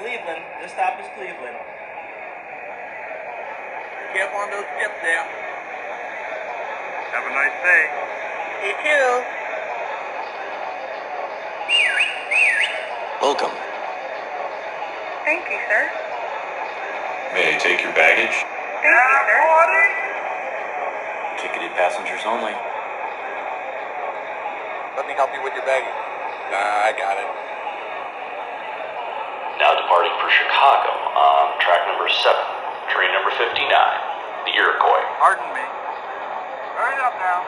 Cleveland. This stop is Cleveland. Careful on those steps there. Have a nice day. You too. Welcome. Thank you, sir. May I take your baggage? Thank you, sir. Ticketed passengers only. Let me help you with your baggage. I got it. Now departing for Chicago on track number 7, train number 59, the Iroquois. Pardon me. Hurry up now.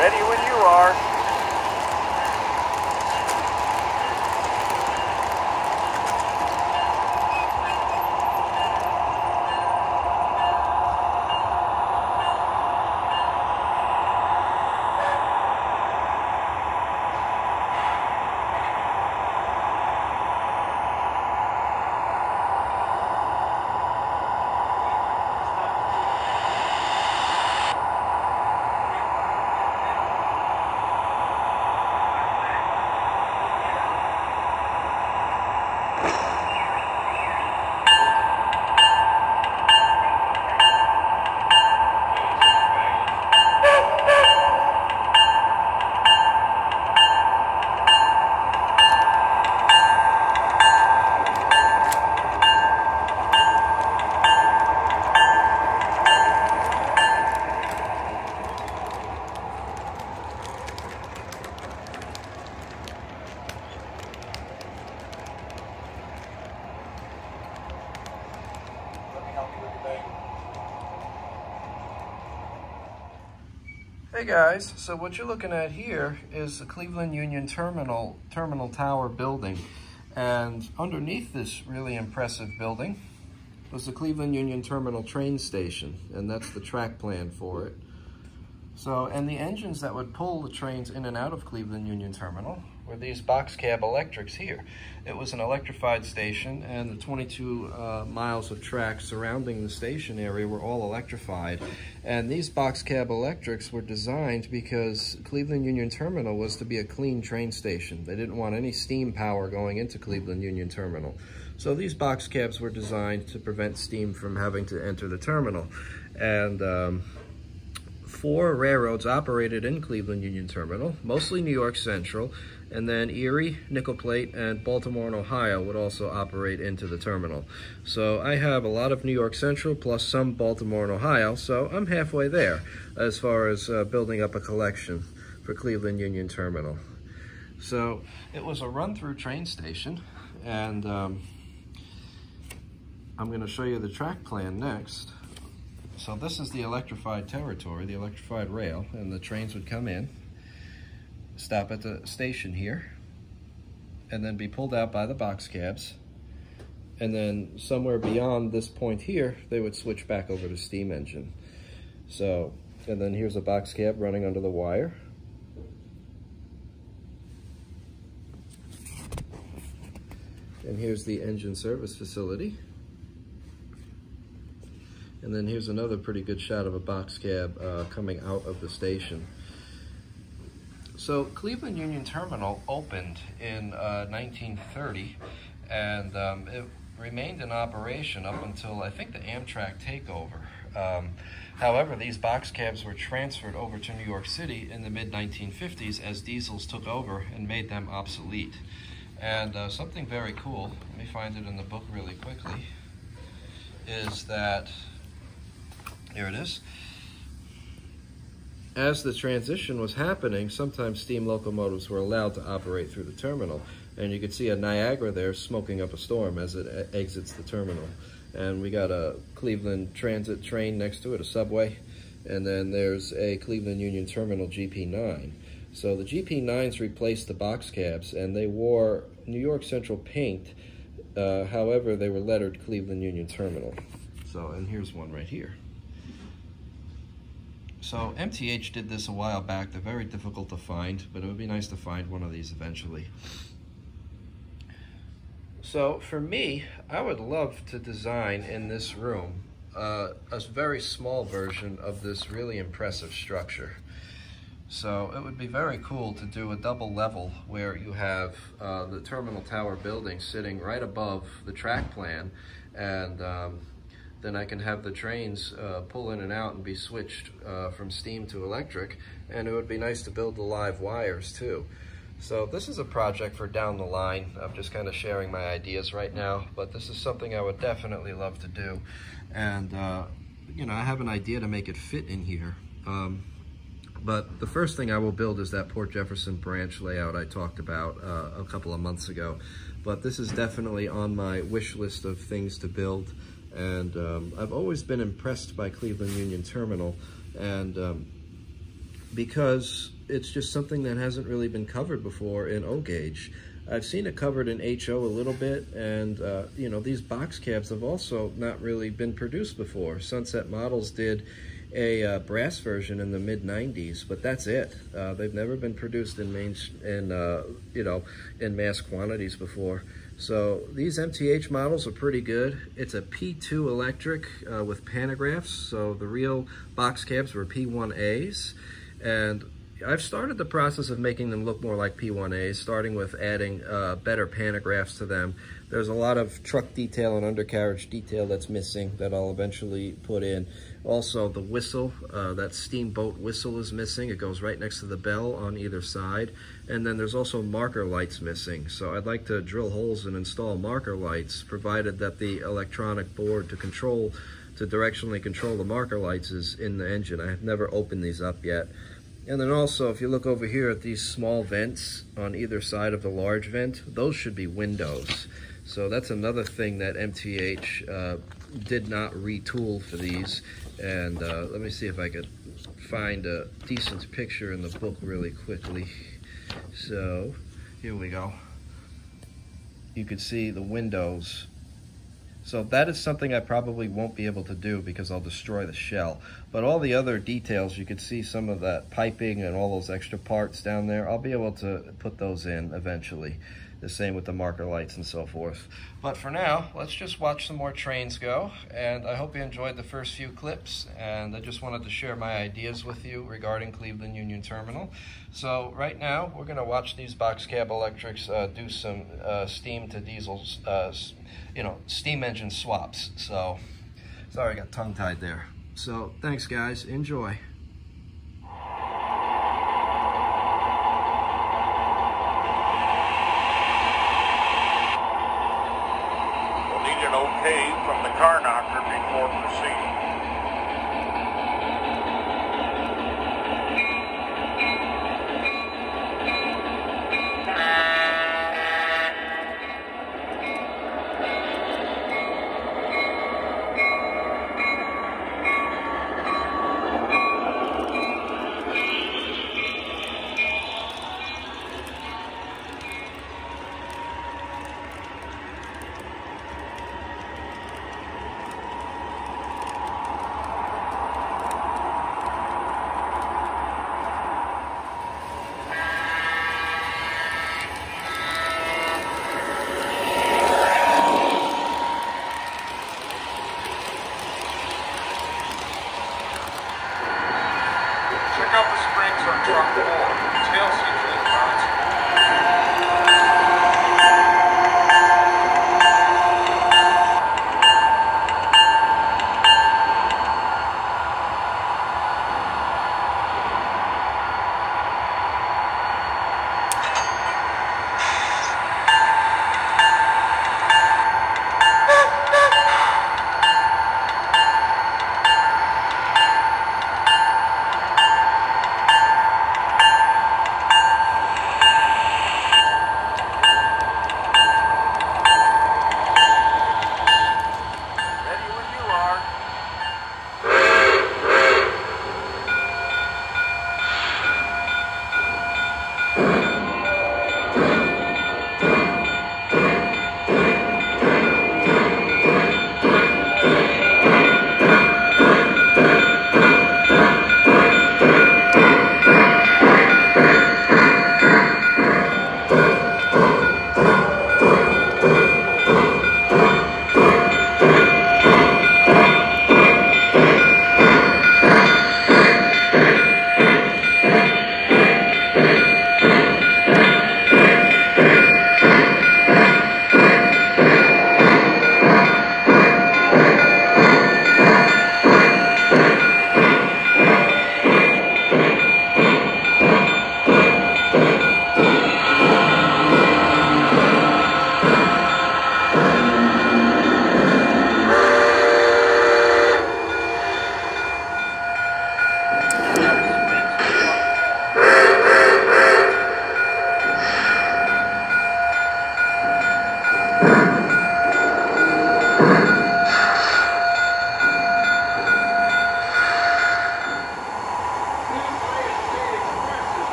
Ready when you are. Hey guys, so what you're looking at here is the Cleveland Union Terminal Tower building. And underneath this really impressive building was the Cleveland Union Terminal train station, and that's the track plan for it. So, and the engines that would pull the trains in and out of Cleveland Union Terminal were these boxcab electrics here. It was an electrified station, and the 22 miles of track surrounding the station area were all electrified. And these boxcab electrics were designed because Cleveland Union Terminal was to be a clean train station. They didn't want any steam power going into Cleveland Union Terminal. So these boxcabs were designed to prevent steam from having to enter the terminal. And 4 railroads operated in Cleveland Union Terminal, mostly New York Central, and then Erie, Nickel Plate, and Baltimore and Ohio would also operate into the terminal. So I have a lot of New York Central plus some Baltimore and Ohio, so I'm halfway there as far as building up a collection for Cleveland Union Terminal. So it was a run-through train station, and I'm going to show you the track plan next. So this is the electrified territory, the electrified rail, and the trains would come in, stop at the station here, and then be pulled out by the box cabs. And then somewhere beyond this point here, they would switch back over to steam engine. So, and then here's a box cab running under the wire. And here's the engine service facility. And then here's another pretty good shot of a box cab coming out of the station. So Cleveland Union Terminal opened in 1930, and it remained in operation up until, I think, the Amtrak takeover. However, these box cabs were transferred over to New York City in the mid-1950s as diesels took over and made them obsolete. And something very cool, let me find it in the book really quickly, is that, here it is. As the transition was happening, sometimes steam locomotives were allowed to operate through the terminal. And you can see a Niagara there smoking up a storm as it exits the terminal. And we got a Cleveland Transit train next to it, a subway. And then there's a Cleveland Union Terminal GP9. So the GP9s replaced the box cabs, and they wore New York Central paint. However, they were lettered Cleveland Union Terminal. So, and here's one right here. So MTH did this a while back. They're very difficult to find, but it would be nice to find one of these eventually. So for me, I would love to design in this room a very small version of this really impressive structure. So it would be very cool to do a double level where you have the terminal tower building sitting right above the track plan, and then I can have the trains pull in and out and be switched from steam to electric, and it would be nice to build the live wires too. So this is a project for down the line. I'm just kind of sharing my ideas right now, but this is something I would definitely love to do. And you know, I have an idea to make it fit in here. But the first thing I will build is that Port Jefferson branch layout I talked about a couple of months ago. But this is definitely on my wish list of things to build. And I've always been impressed by Cleveland Union Terminal, and because it's just something that hasn't really been covered before in O gauge. I've seen it covered in HO a little bit, and you know, these box cabs have also not really been produced before. Sunset Models did a brass version in the mid-90s, but that's it. They've never been produced in you know, in mass quantities before. So these MTH models are pretty good. It's a P2 electric with pantographs. So the real box cabs were P1As, and I've started the process of making them look more like P1As, starting with adding better pantographs to them. There's a lot of truck detail and undercarriage detail that's missing that I'll eventually put in. Also, the whistle, that steamboat whistle is missing. It goes right next to the bell on either side. And then there's also marker lights missing. So I'd like to drill holes and install marker lights, provided that the electronic board to directionally control the marker lights is in the engine. I have never opened these up yet. And then also, if you look over here at these small vents on either side of the large vent, those should be windows. So that's another thing that MTH did not retool for these. And let me see if I could find a decent picture in the book really quickly. So here we go. You could see the windows. So that is something I probably won't be able to do because I'll destroy the shell. But all the other details, you could see some of that piping and all those extra parts down there. I'll be able to put those in eventually. The same with the marker lights and so forth. But for now, let's just watch some more trains go. And I hope you enjoyed the first few clips. And I just wanted to share my ideas with you regarding Cleveland Union Terminal. So right now, we're going to watch these box cab electrics do some steam to diesel, you know, steam engine swaps. So, sorry, I got tongue-tied there. So, thanks guys, enjoy. We'll need an okay from the car knocker before proceeding.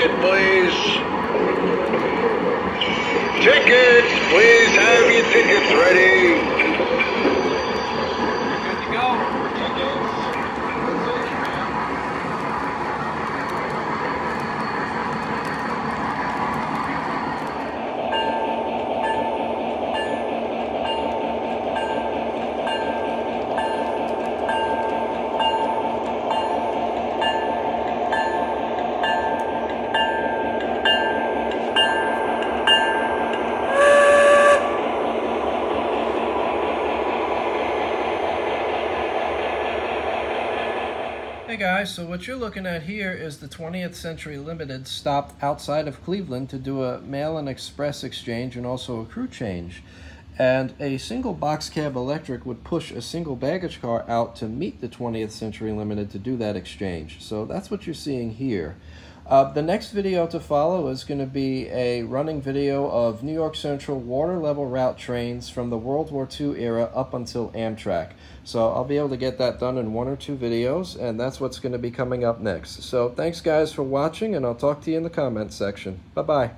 ticket, please. Tickets, please have your tickets ready. Good to go. Hey guys, so what you're looking at here is the 20th Century Limited stopped outside of Cleveland to do a mail and express exchange and also a crew change. And a single box cab electric would push a single baggage car out to meet the 20th Century Limited to do that exchange. So that's what you're seeing here. The next video to follow is going to be a running video of New York Central water level route trains from the World War II era up until Amtrak. So I'll be able to get that done in 1 or 2 videos, and that's what's going to be coming up next. So thanks guys for watching, and I'll talk to you in the comments section. Bye-bye.